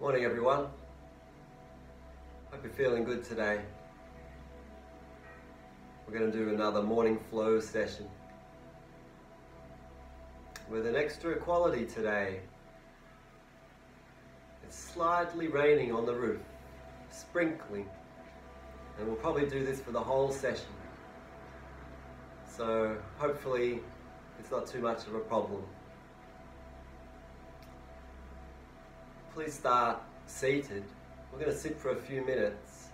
Morning everyone. Hope you're feeling good today. We're going to do another morning flow session with an extra quality today. It's slightly raining on the roof, sprinkling, and we'll probably do this for the whole session. So hopefully it's not too much of a problem. Please start seated. We're going to sit for a few minutes.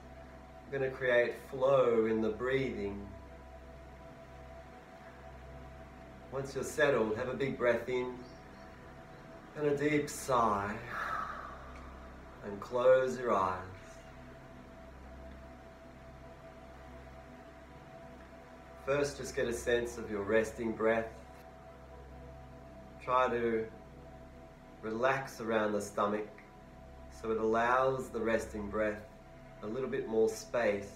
We're going to create flow in the breathing. Once you're settled, have a big breath in and a deep sigh, and close your eyes. First, just get a sense of your resting breath. Try to relax around the stomach so it allows the resting breath a little bit more space.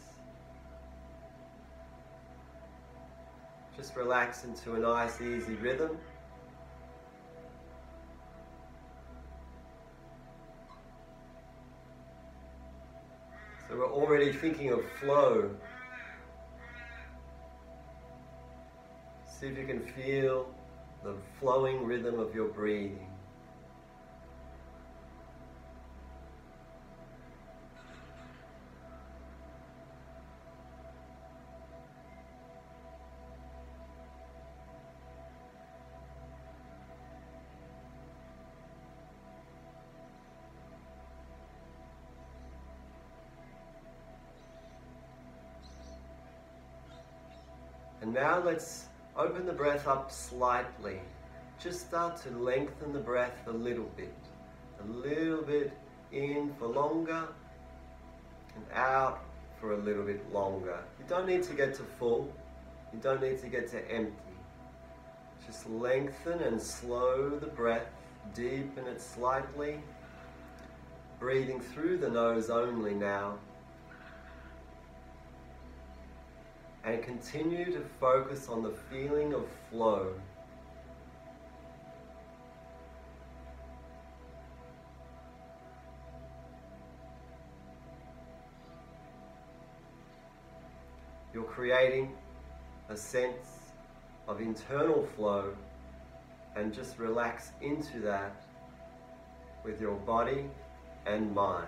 Just relax into a nice easy rhythm. So we're already thinking of flow. See if you can feel the flowing rhythm of your breathing. And now let's open the breath up slightly. Just start to lengthen the breath a little bit in for longer and out for a little bit longer. You don't need to get to full, you don't need to get to empty. Just lengthen and slow the breath, deepen it slightly, breathing through the nose only now. And continue to focus on the feeling of flow. You're creating a sense of internal flow, and just relax into that with your body and mind.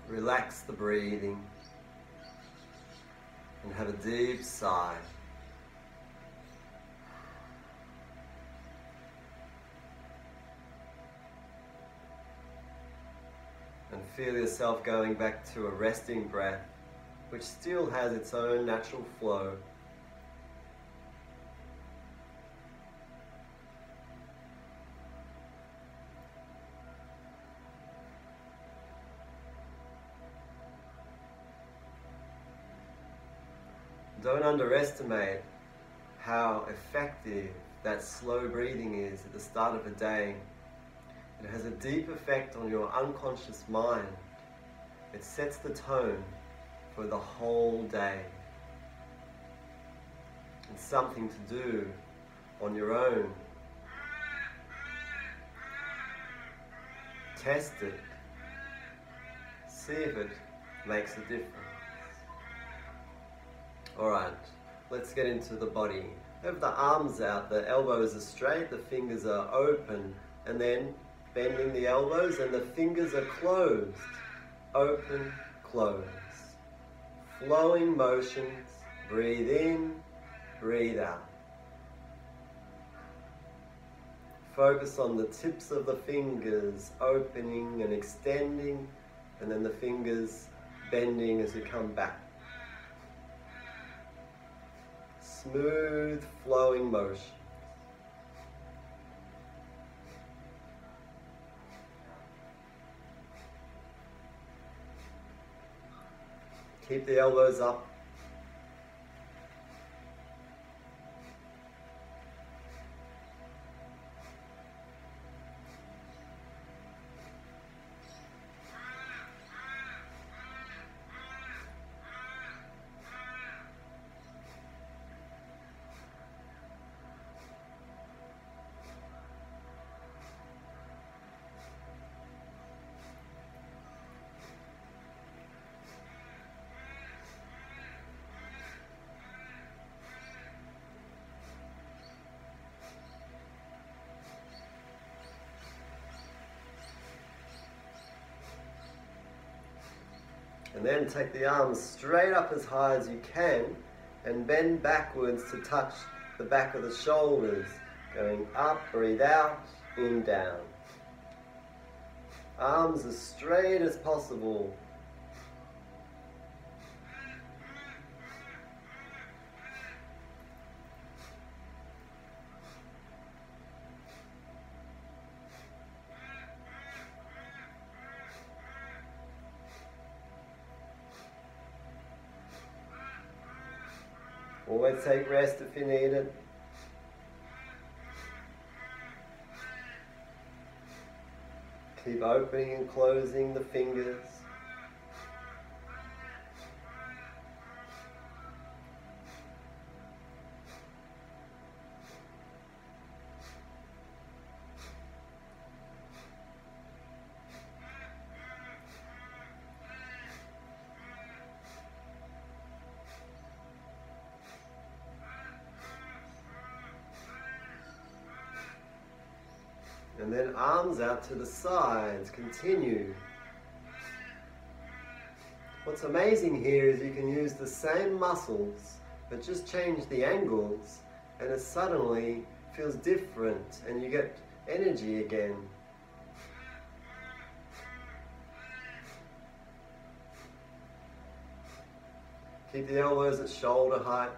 Relax the breathing and have a deep sigh. And feel yourself going back to a resting breath, which still has its own natural flow. Don't underestimate how effective that slow breathing is at the start of a day. It has a deep effect on your unconscious mind. It sets the tone for the whole day. It's something to do on your own. Test it. See if it makes a difference. Alright, let's get into the body. Have the arms out, the elbows are straight, the fingers are open, and then bending the elbows and the fingers are closed. Open, close. Flowing motions. Breathe in, breathe out. Focus on the tips of the fingers opening and extending, and then the fingers bending as you come back. Smooth flowing motion. Keep the elbows up. And then take the arms straight up as high as you can and bend backwards to touch the back of the shoulders. Going up, breathe out, in, down. Arms as straight as possible. Always take rest if you need it. Keep opening and closing the fingers. And then arms out to the sides, continue. What's amazing here is you can use the same muscles, but just change the angles, and it suddenly feels different, and you get energy again. Keep the elbows at shoulder height.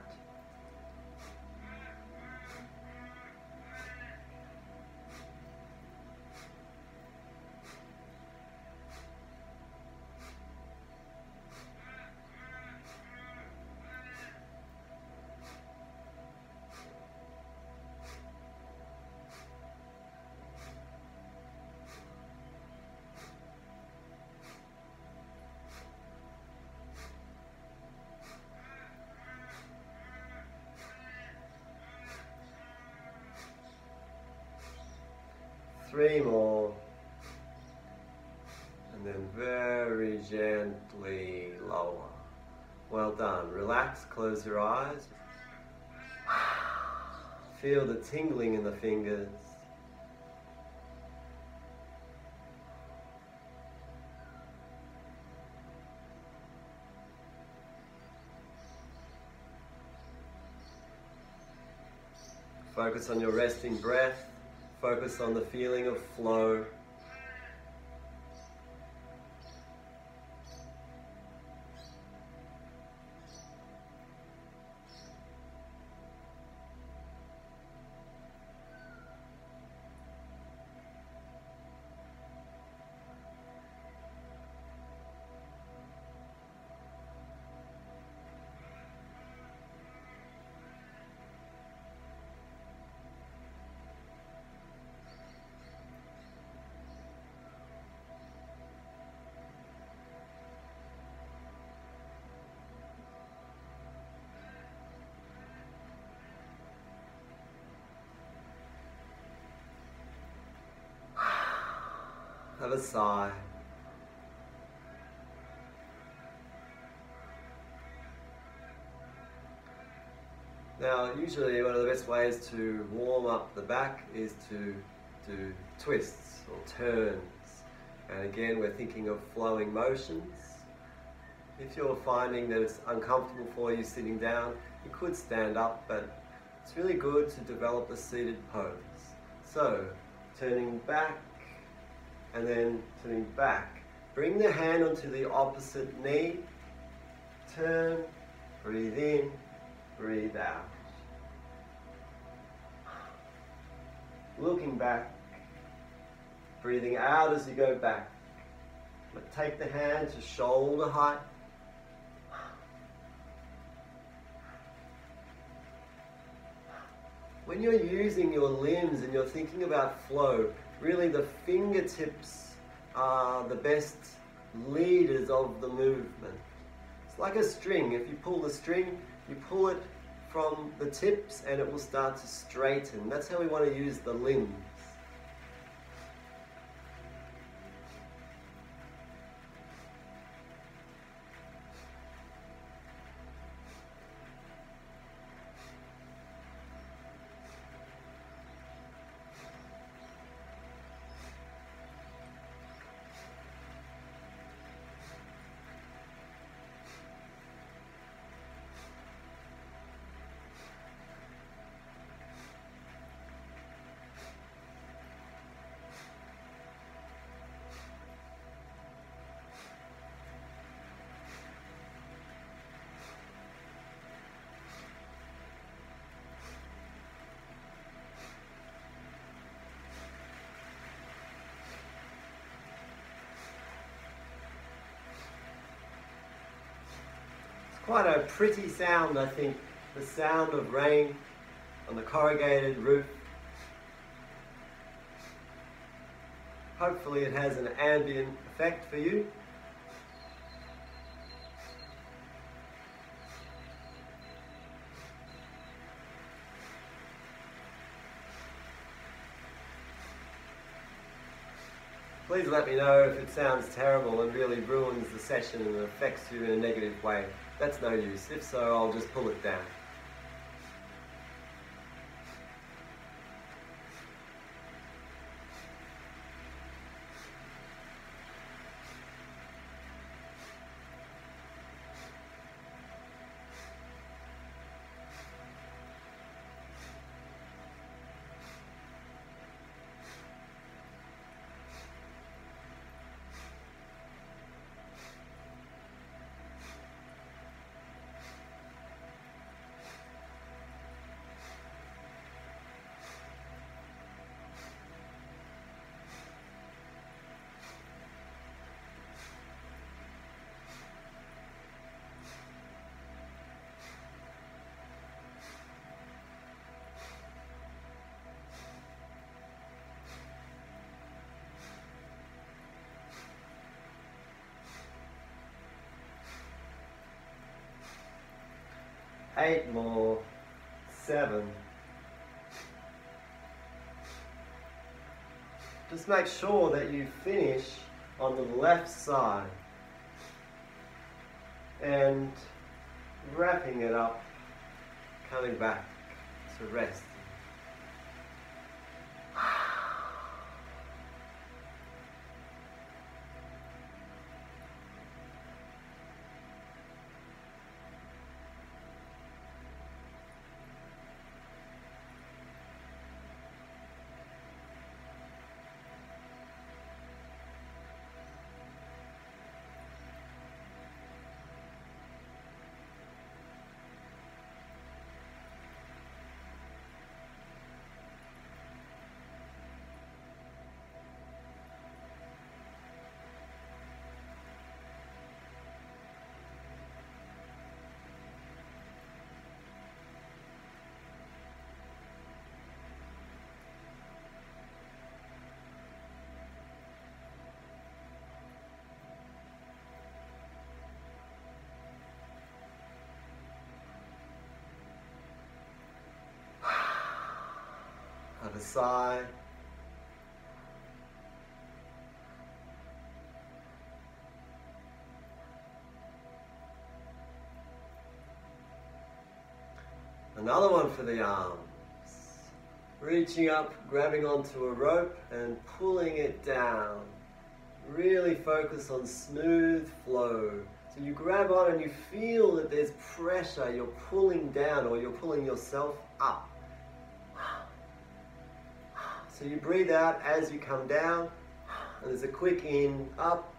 Three more, and then very gently lower. Well done. Relax, close your eyes. Feel the tingling in the fingers. Focus on your resting breath. Focus on the feeling of flow. Have a sigh. Now, usually one of the best ways to warm up the back is to do twists or turns. And again, we're thinking of flowing motions. If you're finding that it's uncomfortable for you sitting down, you could stand up, but it's really good to develop a seated pose. So, turning back, and then turning back. Bring the hand onto the opposite knee. Turn, breathe in, breathe out. Looking back, breathing out as you go back. But take the hand to shoulder height. When you're using your limbs and you're thinking about flow, really the fingertips are the best leaders of the movement. It's like a string. If you pull the string, you pull it from the tips and it will start to straighten. That's how we want to use the limbs. Quite a pretty sound, I think, the sound of rain on the corrugated roof. Hopefully it has an ambient effect for you. Please let me know if it sounds terrible and really ruins the session and affects you in a negative way. That's no use. If so, I'll just pull it down. Eight more. 7. Just make sure that you finish on the left side and wrapping it up, coming back to rest. Other side. Another one for the arms. Reaching up, grabbing onto a rope and pulling it down. Really focus on smooth flow. So you grab on and you feel that there's pressure, you're pulling down or you're pulling yourself up. So you breathe out as you come down, and there's a quick in, up.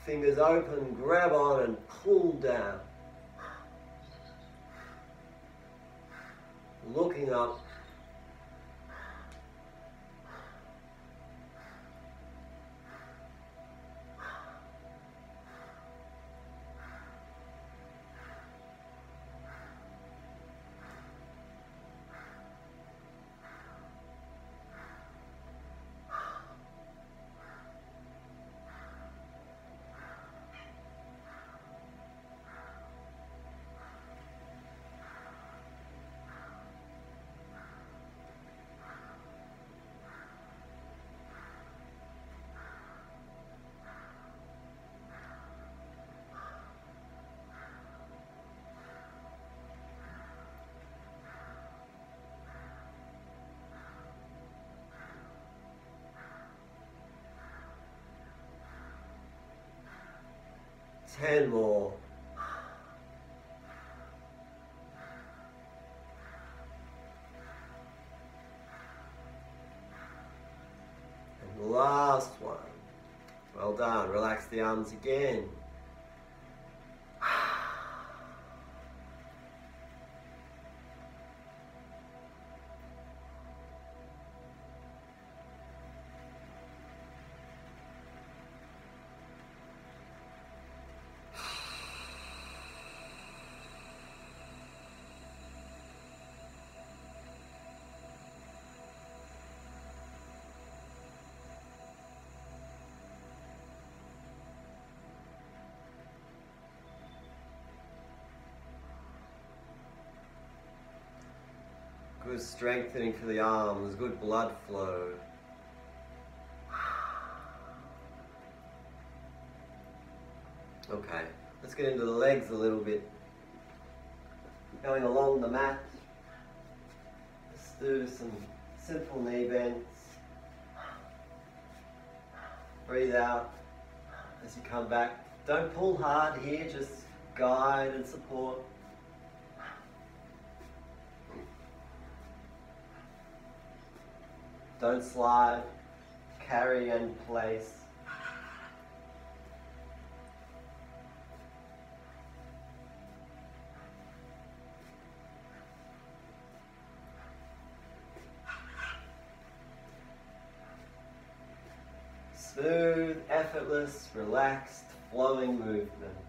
Fingers open, grab on and pull down. Looking up. Ten more. And last one. Well done. Relax the arms again. Good strengthening for the arms, good blood flow. Okay, let's get into the legs a little bit. Going along the mat. Let's do some simple knee bends. Breathe out as you come back. Don't pull hard here, just guide and support. Don't slide, carry and place. Smooth, effortless, relaxed, flowing movements.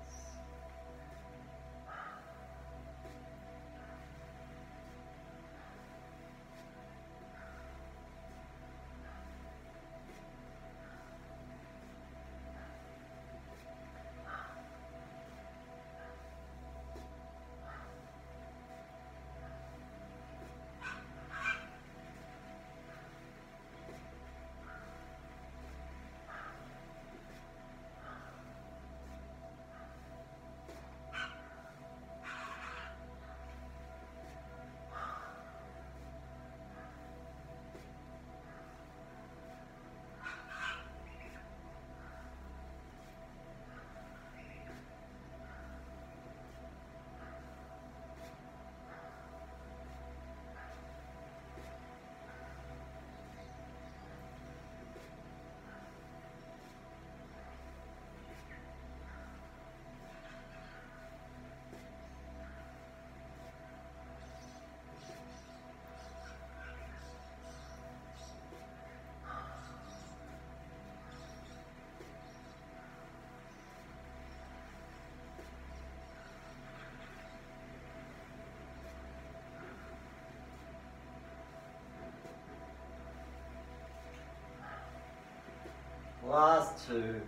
Last two.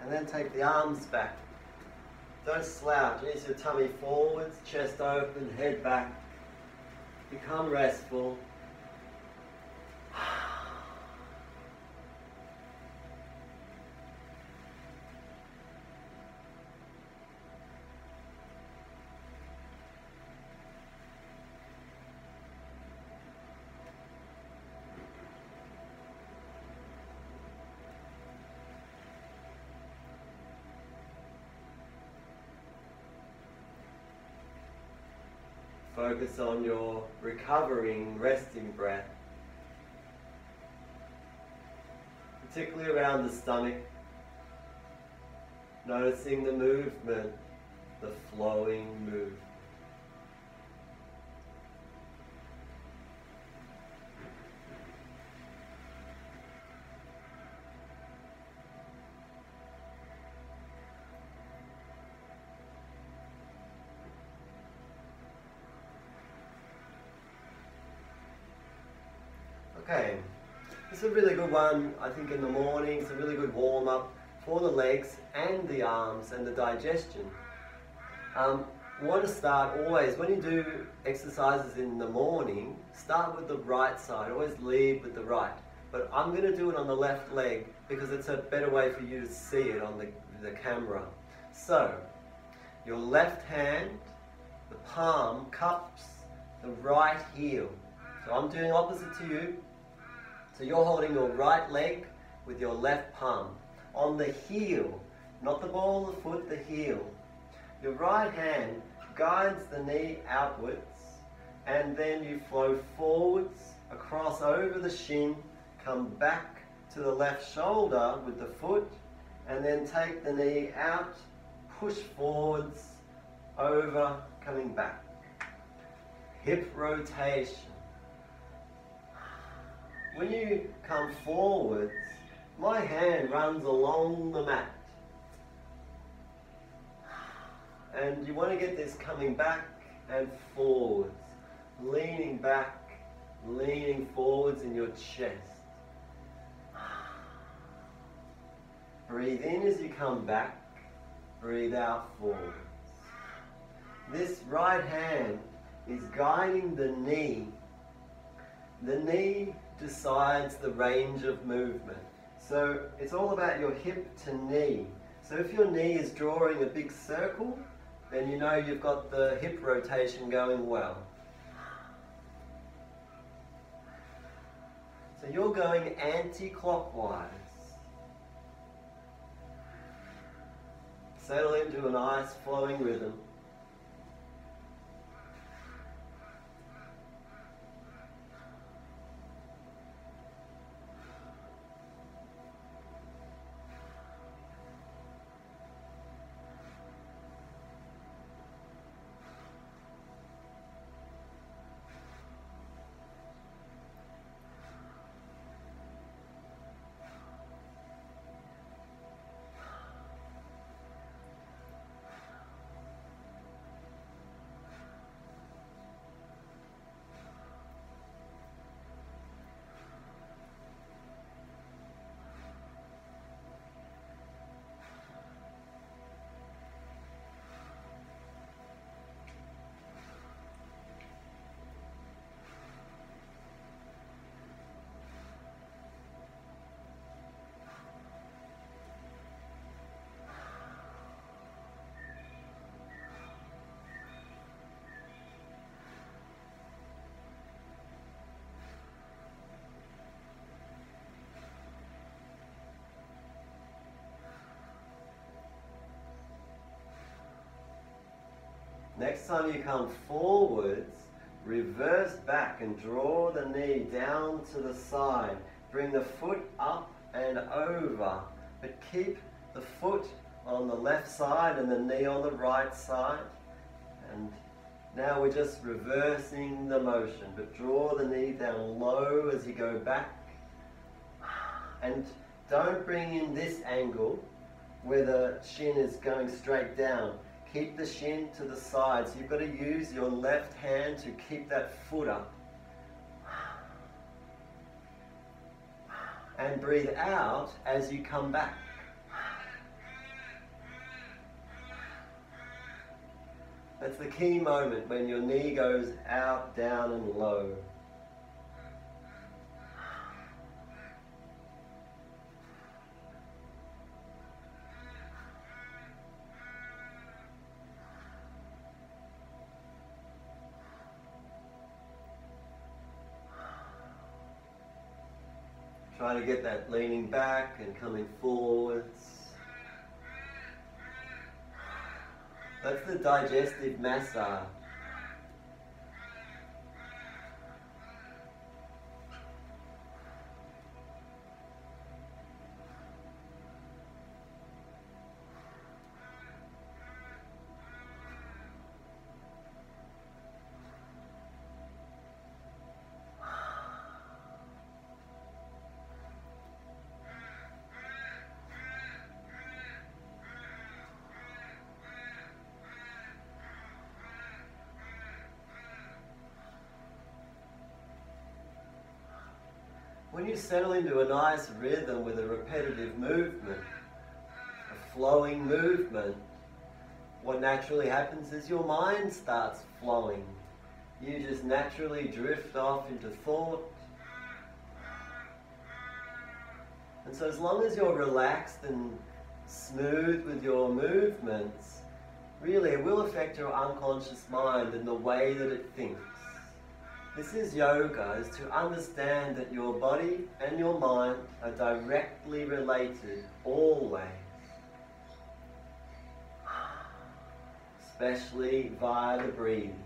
And then take the arms back. Don't slouch. Ease your tummy forwards, chest open, head back. Become restful. Focus on your recovering, resting breath, particularly around the stomach, noticing the movement, the flowing movement. Okay, this is a really good one, I think in the morning. It's a really good warm-up for the legs and the arms and the digestion. You want to start always, when you do exercises in the morning, start with the right side, always lead with the right. But I'm going to do it on the left leg because it's a better way for you to see it on the camera. So, your left hand, the palm cups the right heel. So I'm doing opposite to you. So you're holding your right leg with your left palm on the heel, not the ball of the foot, the heel. Your right hand guides the knee outwards, and then you flow forwards, across over the shin, come back to the left shoulder with the foot, and then take the knee out, push forwards, over, coming back. Hip rotation. When you come forwards, my hand runs along the mat. And you want to get this coming back and forwards, leaning back, leaning forwards in your chest. Breathe in as you come back, breathe out forwards. This right hand is guiding the knee. The knee decides the range of movement. So it's all about your hip to knee. So if your knee is drawing a big circle, then you know you've got the hip rotation going well. So you're going anti-clockwise. Settle into a nice flowing rhythm. Next time you come forwards, reverse back and draw the knee down to the side. Bring the foot up and over, but keep the foot on the left side and the knee on the right side. And now we're just reversing the motion, but draw the knee down low as you go back. And don't bring in this angle where the shin is going straight down. Keep the shin to the side. So you've got to use your left hand to keep that foot up. And breathe out as you come back. That's the key moment when your knee goes out, down and low. Try to get that leaning back and coming forwards. That's the digestive massage. When you settle into a nice rhythm with a repetitive movement, a flowing movement, what naturally happens is your mind starts flowing. You just naturally drift off into thought. And so as long as you're relaxed and smooth with your movements, really it will affect your unconscious mind and the way that it thinks. This is yoga, is to understand that your body and your mind are directly related, always. Especially via the breathing.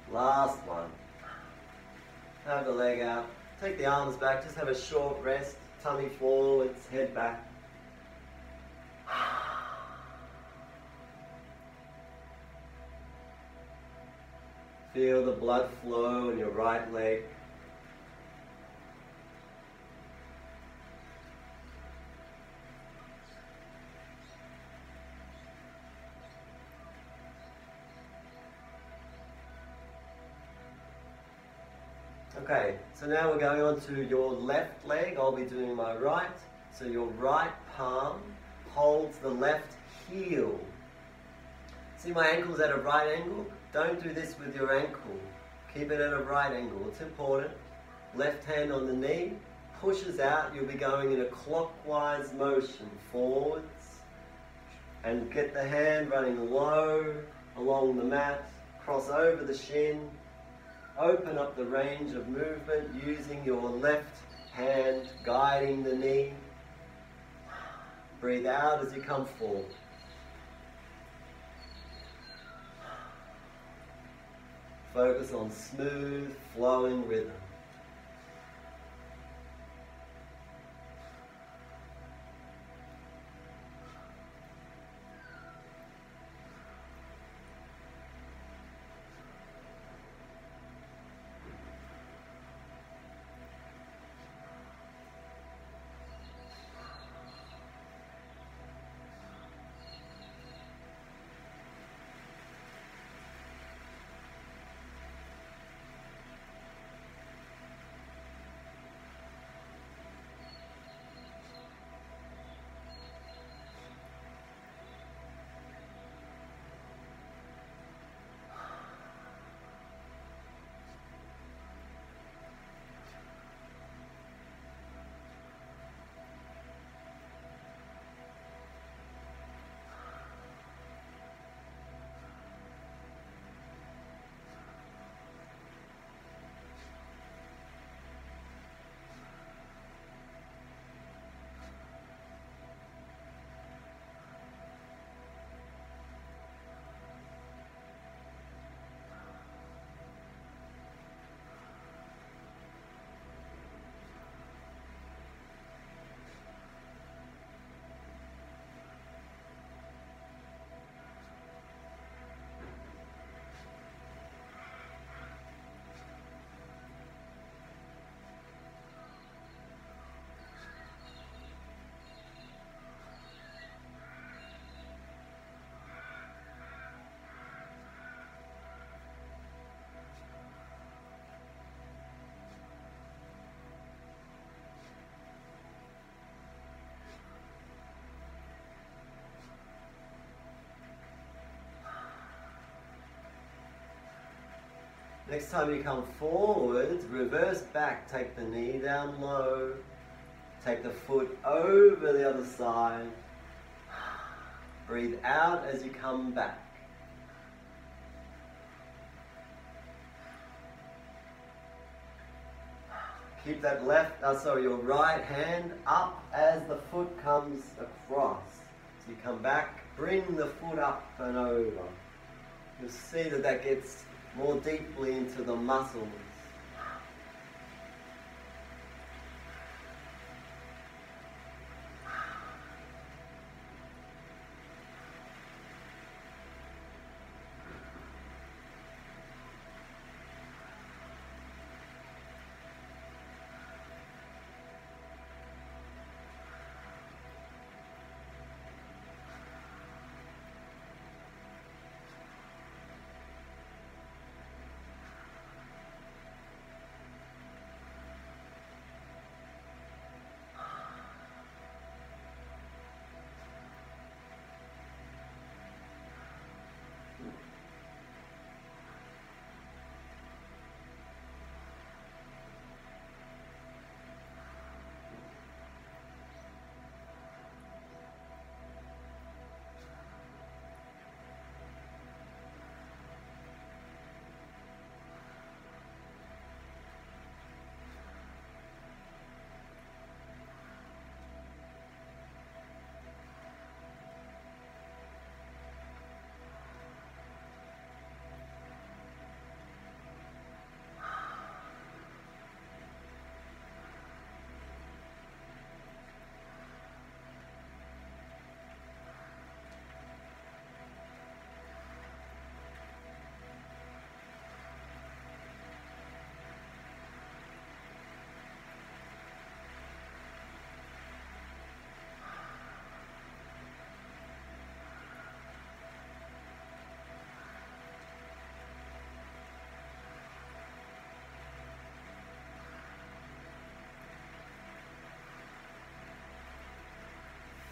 Last one. Have the leg out. Take the arms back. Just have a short rest. Tummy forwards, head back. Feel the blood flow in your right leg. Okay, so now we're going on to your left leg. I'll be doing my right. So your right palm holds the left heel. See my ankle's at a right angle? Don't do this with your ankle. Keep it at a right angle. It's important. Left hand on the knee, pushes out. You'll be going in a clockwise motion, forwards. And get the hand running low along the mat. Cross over the shin. Open up the range of movement using your left hand guiding the knee. Breathe out as you come forward. Focus on smooth, flowing rhythm. Next time you come forward, reverse back, take the knee down low, take the foot over the other side. Breathe out as you come back. Keep that your right hand up as the foot comes across. So you come back, bring the foot up and over. You'll see that gets more deeply into the muscles.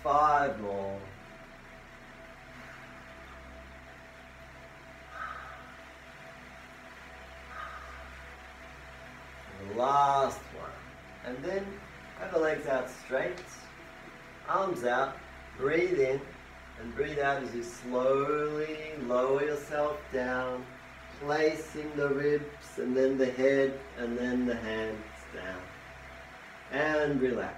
Five more. And the last one. And then have the legs out straight, arms out, breathe in and breathe out as you slowly lower yourself down, placing the ribs and then the head and then the hands down. And relax.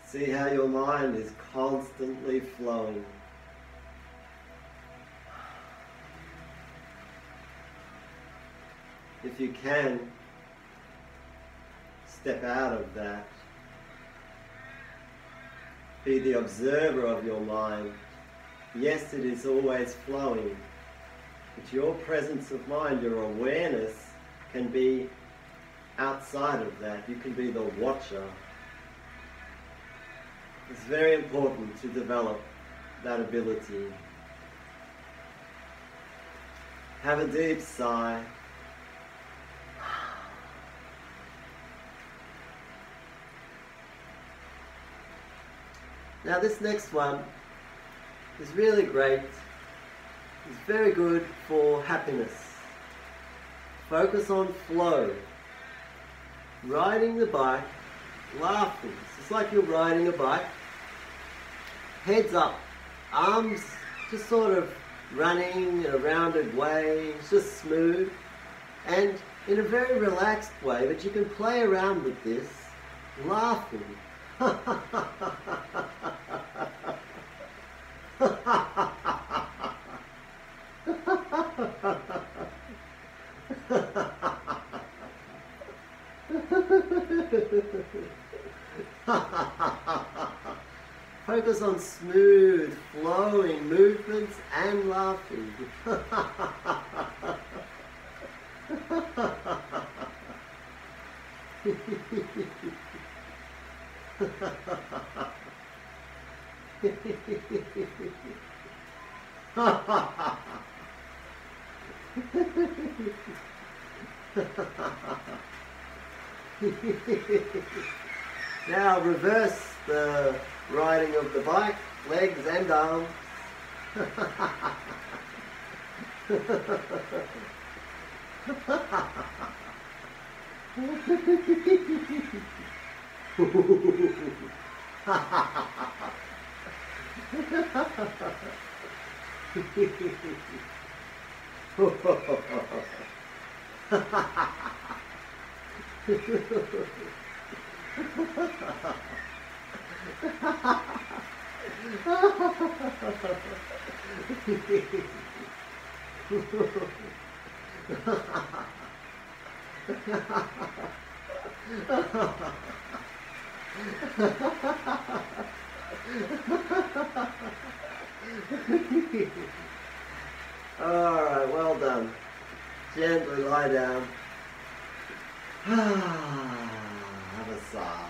See how your mind is constantly flowing. If you can, step out of that. Be the observer of your mind. Yes, it is always flowing, but your presence of mind, your awareness, can be outside of that. You can be the watcher. It's very important to develop that ability. Have a deep sigh. Now this next one is really great. It's very good for happiness. Focus on flow. Riding the bike, laughing. It's just like you're riding a bike. Heads up, arms just sort of running in a rounded way. It's just smooth and in a very relaxed way, but you can play around with this, laughing. Focus on smooth, flowing movements and laughing. Now reverse the riding of the bike, legs and arms. Alright, well done. Gently lie down. Have a sigh.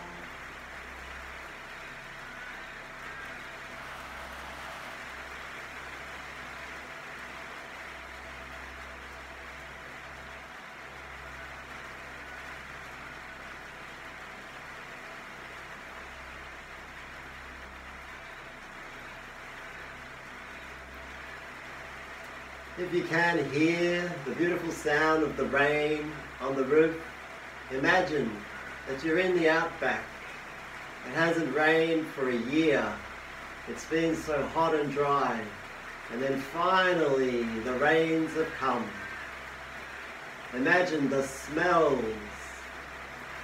If you can hear the beautiful sound of the rain on the roof, imagine that you're in the outback. It hasn't rained for a year. It's been so hot and dry. And then finally the rains have come. Imagine the smells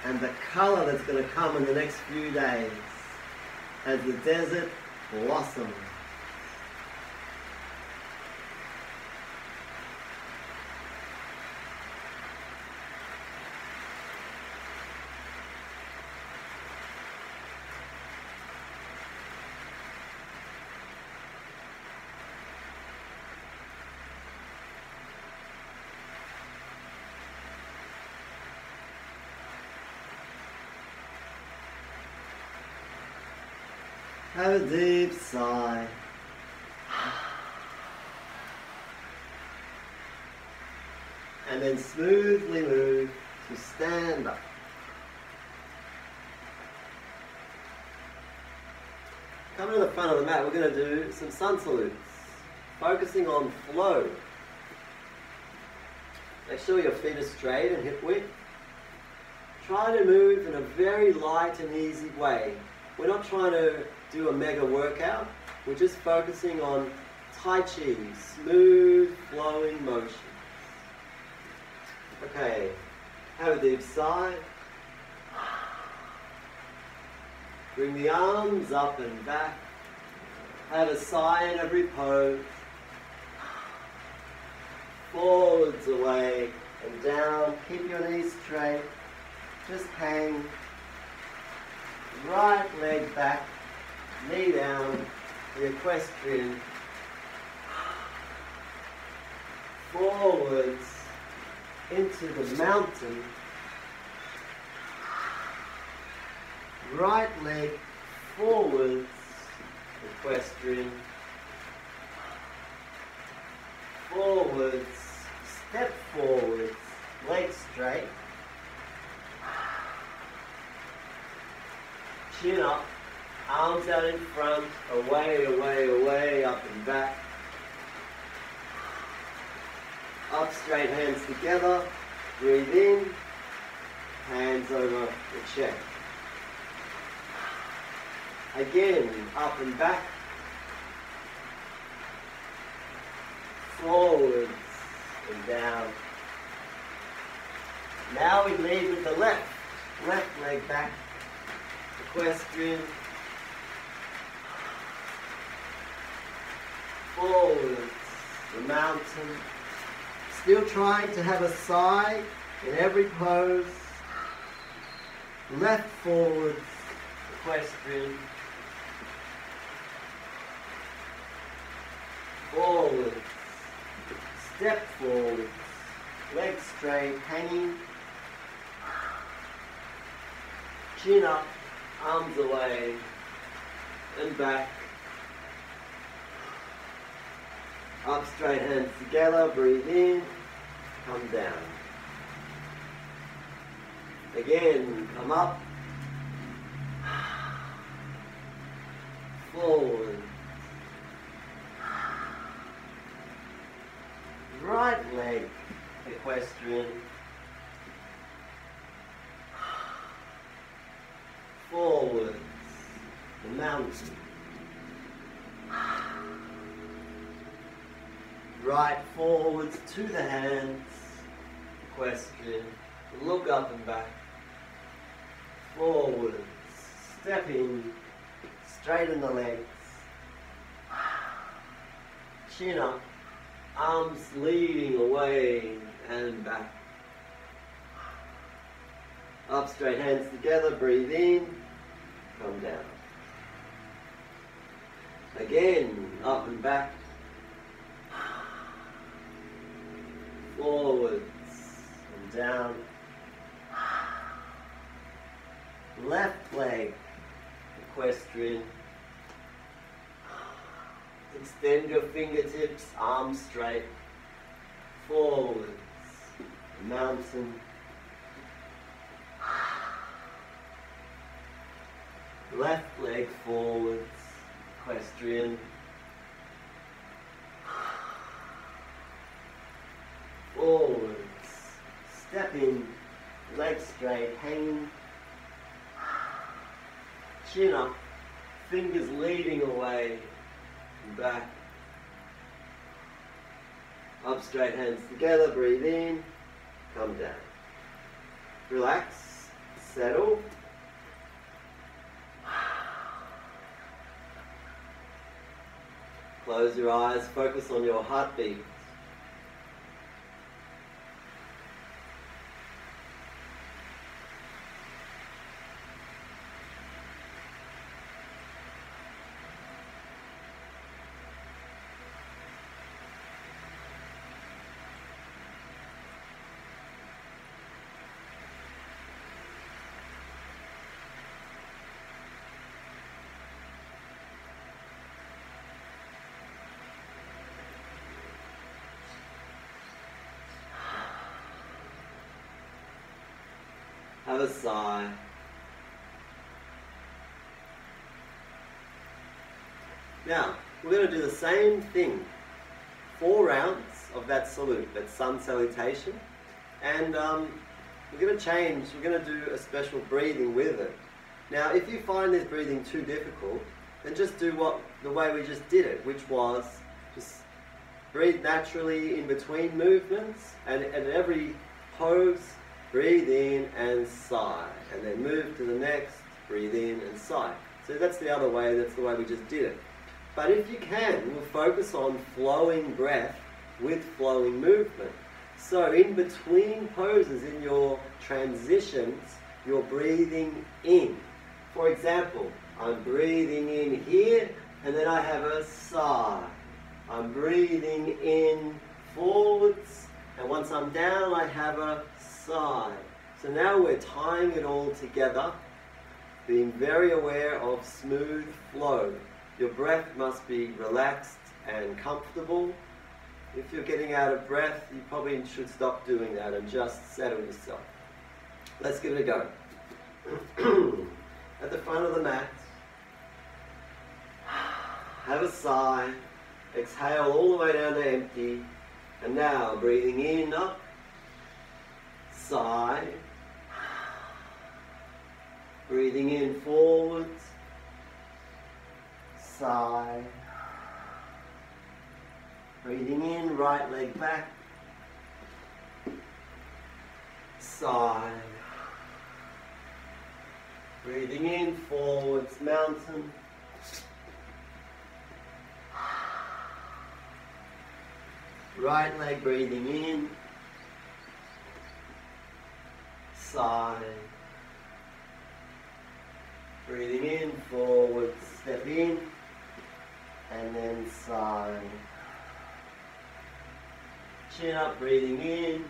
and the color that's going to come in the next few days as the desert blossoms. Have a deep sigh. And then smoothly move to stand up. Coming to the front of the mat, we're going to do some sun salutes, focusing on flow. Make sure your feet are straight and hip width. Try to move in a very light and easy way. We're not trying to do a mega workout. We're just focusing on Tai Chi, smooth flowing motion. Okay, have a deep sigh. Bring the arms up and back. Have a sigh in every pose. Forwards, away, and down. Keep your knees straight. Just hang. Right leg back, knee down, the equestrian. Forwards into the mountain. Right leg forwards, equestrian. Forwards, out in front, away, away, away, up and back. Up, straight hands together, breathe in, hands over the chest. Again, up and back, forwards and down. Now we lead with the left leg back, equestrian, forwards, the mountain. Still trying to have a sigh in every pose. Left forwards, equestrian. Forwards, step forwards, legs straight, hanging. Chin up, arms away, and back. Up, straight hands together, breathe in, come down. Again, come up, forward. Right leg, equestrian. Forwards, the mountain. Right forwards to the hands, equestrian. Look up and back. Forwards, step in, straighten the legs. Chin up, arms leading away and back. Up, straight hands together, breathe in, come down. Again, up and back. Forwards and down. Left leg, equestrian. Extend your fingertips, arms straight. Forwards, mountain. Left leg forwards, equestrian. Forwards, step in, legs straight, hanging. Chin up, fingers leading away, and back. Up, straight hands together, breathe in, come down. Relax, settle. Close your eyes, focus on your heartbeat. Have a sigh. Now, we're going to do the same thing. 4 rounds of that salute, that sun salutation. And we're going to change, we're going to do a special breathing with it. Now, if you find this breathing too difficult, then just do the way we just did it, which was just breathe naturally in between movements, and at every pose, breathe in and sigh, and then move to the next, breathe in and sigh. So that's the other way, that's the way we just did it. But if you can, we'll focus on flowing breath with flowing movement. So in between poses, in your transitions, you're breathing in. For example, I'm breathing in here, and then I have a sigh. I'm breathing in forwards, and once I'm down, I have a sigh. So now we're tying it all together, being very aware of smooth flow. Your breath must be relaxed and comfortable. If you're getting out of breath, you probably should stop doing that and just settle yourself. Let's give it a go. At the front of the mat, Have a sigh. Exhale all the way down to empty. And now breathing in, up. Sigh. Breathing in, forwards. Sigh. Breathing in, right leg back. Sigh. Breathing in, forwards, mountain. Right leg breathing in. Sigh. Breathing in, forward, step in, and then sigh. Chin up, breathing in.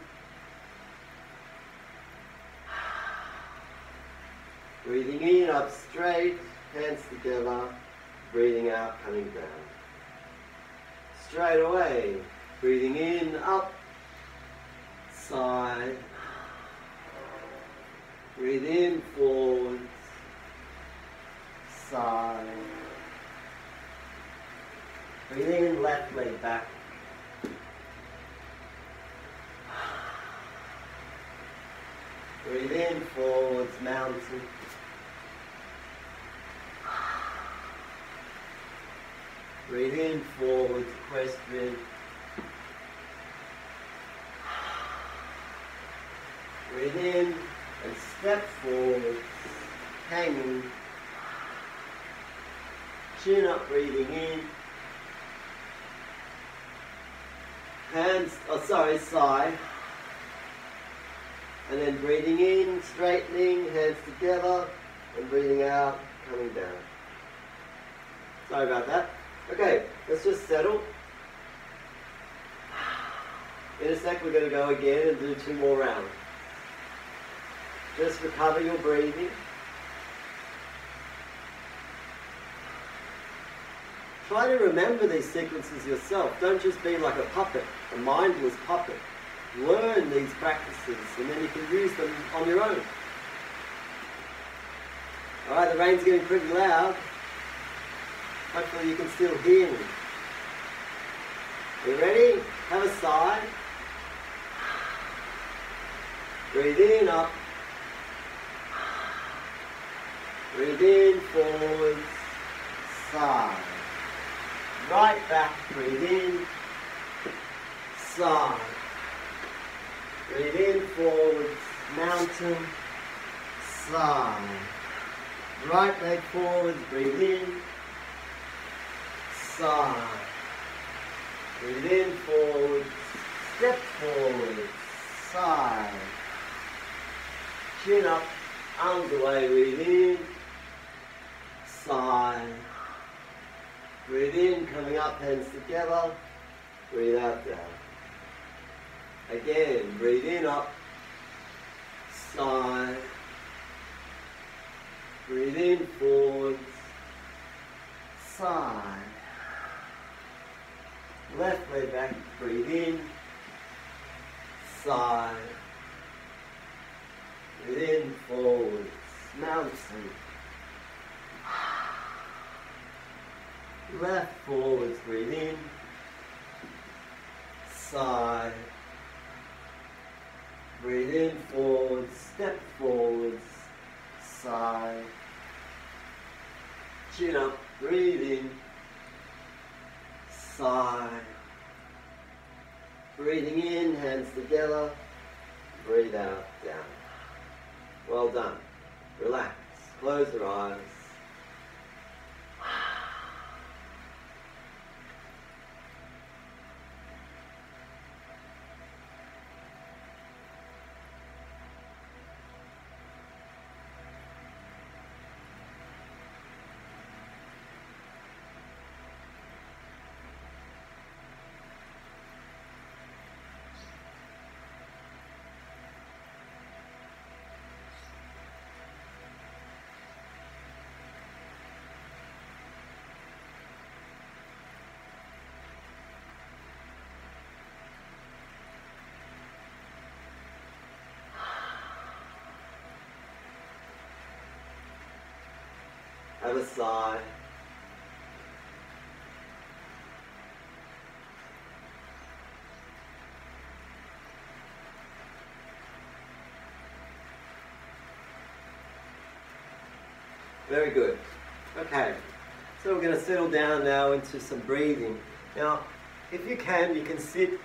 Breathing in, up straight, hands together, breathing out, coming down. Straight away, breathing in, up, sigh. Breathe in, forwards, sigh. Breathe in, left leg back. Breathe in, forwards, mountain. Breathe in, forwards, equestrian. Breathe in and step forward, hanging. Chin up, breathing in. Hands, sigh. And then breathing in, straightening, hands together, and breathing out, coming down. Sorry about that. Okay, let's just settle. In a sec we're going to go again and do 2 more rounds. Just recover your breathing. Try to remember these sequences yourself. Don't just be like a puppet, a mindless puppet. Learn these practices and then you can use them on your own. Alright, the rain's getting pretty loud. Hopefully you can still hear me. Are you ready? Have a sigh. Breathe in, up. Breathe in, forwards, sigh. Right back, breathe in, sigh. Breathe in, forwards, mountain, sigh. Right leg forwards, breathe in, sigh. Breathe in, forwards, step forward, sigh. Chin up, arms away, breathe in, sigh. Breathe in, coming up, hands together, breathe out, down. Again, breathe in, up, sigh. Breathe in, forwards, sigh. Left leg back, breathe in, sigh. Breathe in, forwards, mountain. Left, forwards, breathe in, sigh. Breathe in, forwards, step forwards, sigh. Chin up, breathe in, sigh. Breathing in, hands together, breathe out, down. Well done. Relax, close your eyes. Have a sigh. Very good. Okay, so we're going to settle down now into some breathing. Now, if you can sit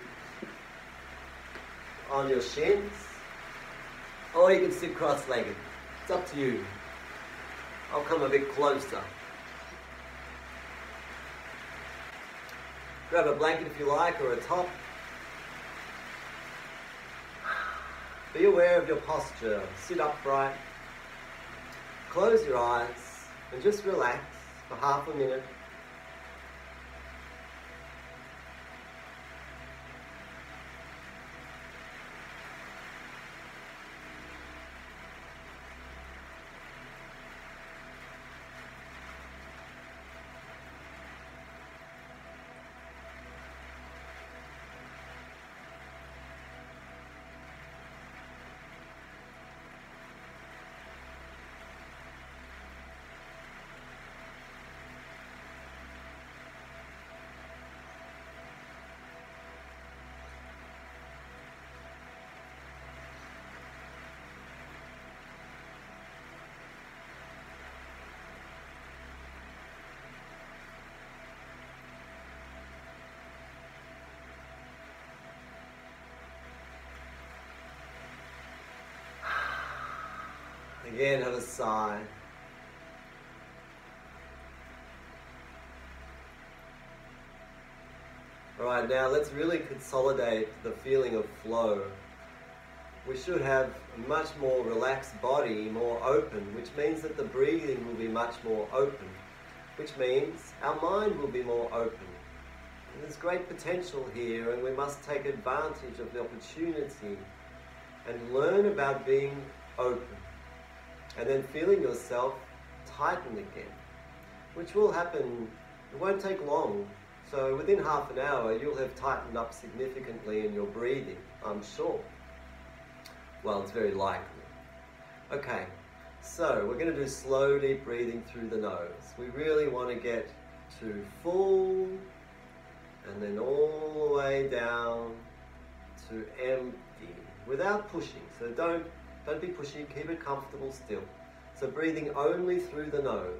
on your shins, or you can sit cross-legged. It's up to you. I'll come a bit closer. Grab a blanket if you like, or a top. Be aware of your posture. Sit upright. Close your eyes and just relax for half a minute. Again, have a sigh. Alright, now let's really consolidate the feeling of flow. We should have a much more relaxed body, more open, which means that the breathing will be much more open, which means our mind will be more open. And there's great potential here, and we must take advantage of the opportunity and learn about being open. And then feeling yourself tighten again, which will happen, it won't take long. So within half an hour, you'll have tightened up significantly in your breathing, I'm sure. Well, it's very likely. Okay, so we're going to do slow, deep breathing through the nose. We really want to get to full, and then all the way down to empty, without pushing. So don't be pushy, keep it comfortable still. So breathing only through the nose.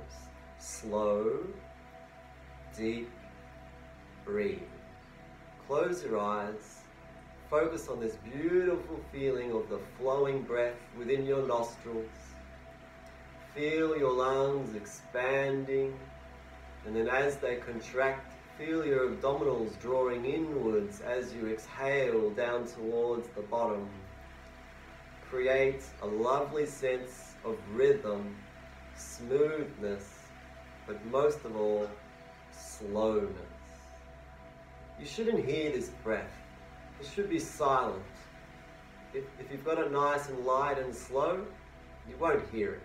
Slow, deep breathe. Close your eyes. Focus on this beautiful feeling of the flowing breath within your nostrils. Feel your lungs expanding, and then as they contract, feel your abdominals drawing inwards as you exhale down towards the bottom. Create a lovely sense of rhythm, smoothness, but most of all, slowness. You shouldn't hear this breath. It should be silent. If you've got it nice and light and slow, you won't hear it.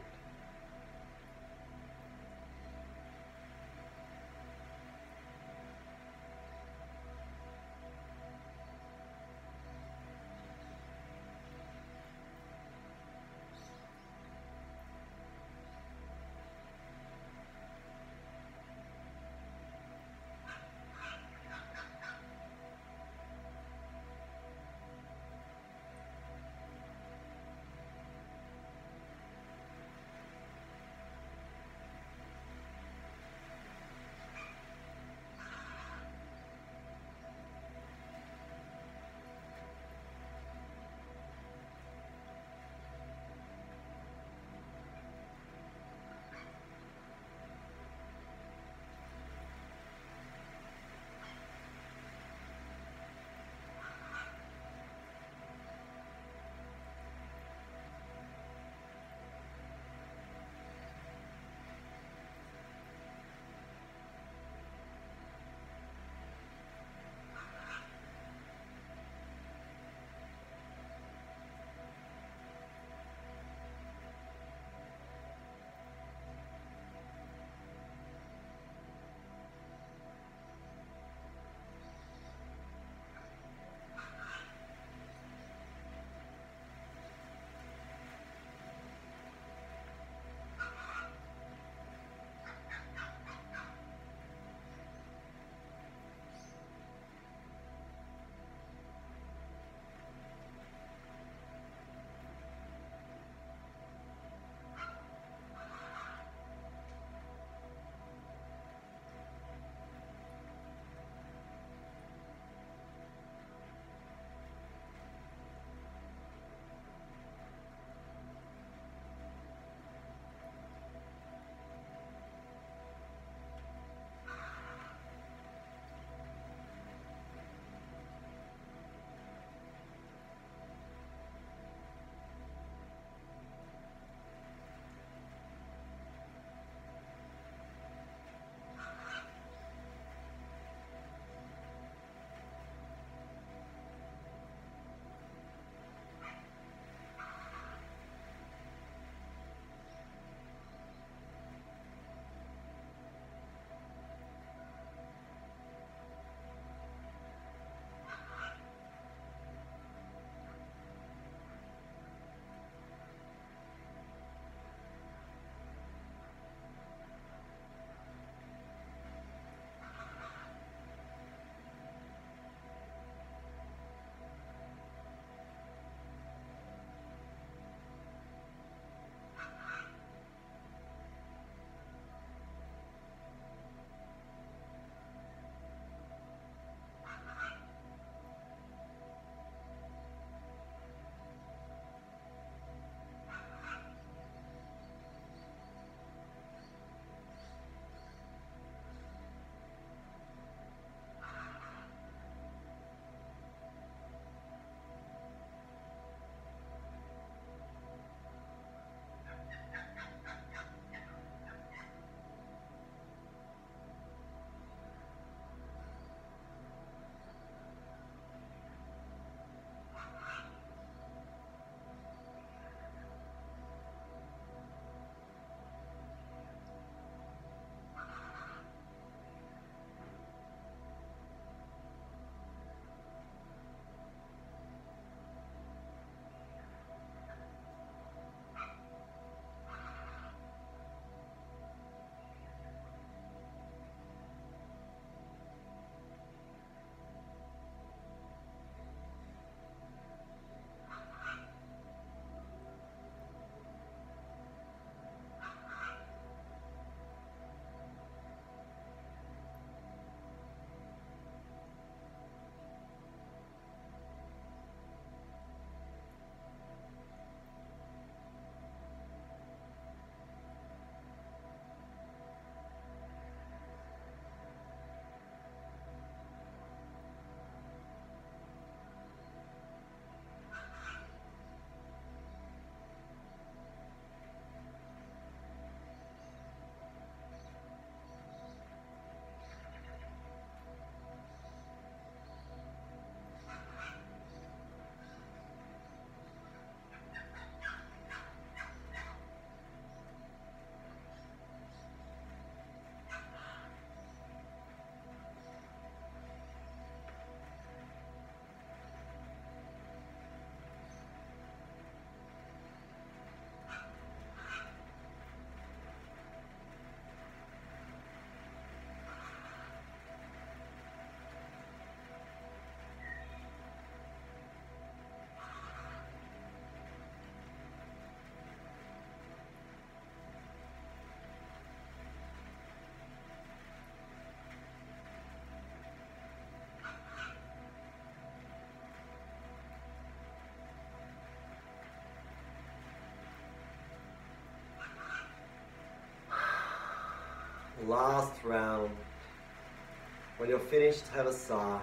Last round. When you're finished, have a sigh.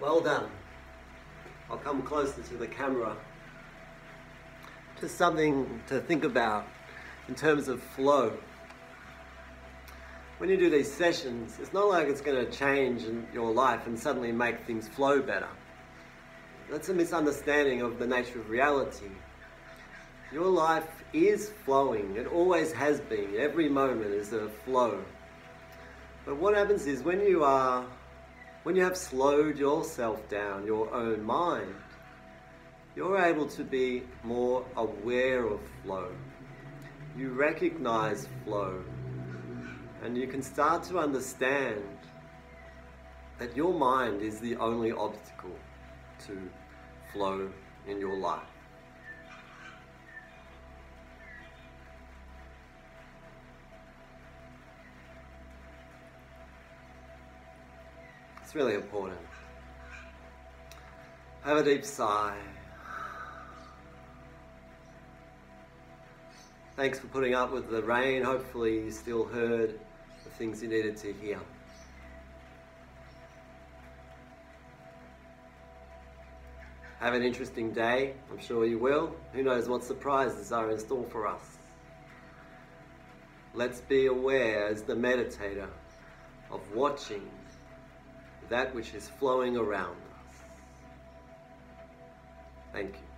Well done. I'll come closer to the camera. Just something to think about in terms of flow. When you do these sessions, it's not like it's going to change in your life and suddenly make things flow better. That's a misunderstanding of the nature of reality. Your life is flowing. It always has been. Every moment is a flow. But what happens is when you have slowed yourself down, your own mind, you're able to be more aware of flow. You recognize flow, and you can start to understand that your mind is the only obstacle to flow in your life. It's really important. Have a deep sigh. Thanks for putting up with the rain. Hopefully you still heard the things you needed to hear. Have an interesting day. I'm sure you will. Who knows what surprises are in store for us. Let's be aware as the meditator of watching that which is flowing around us. Thank you.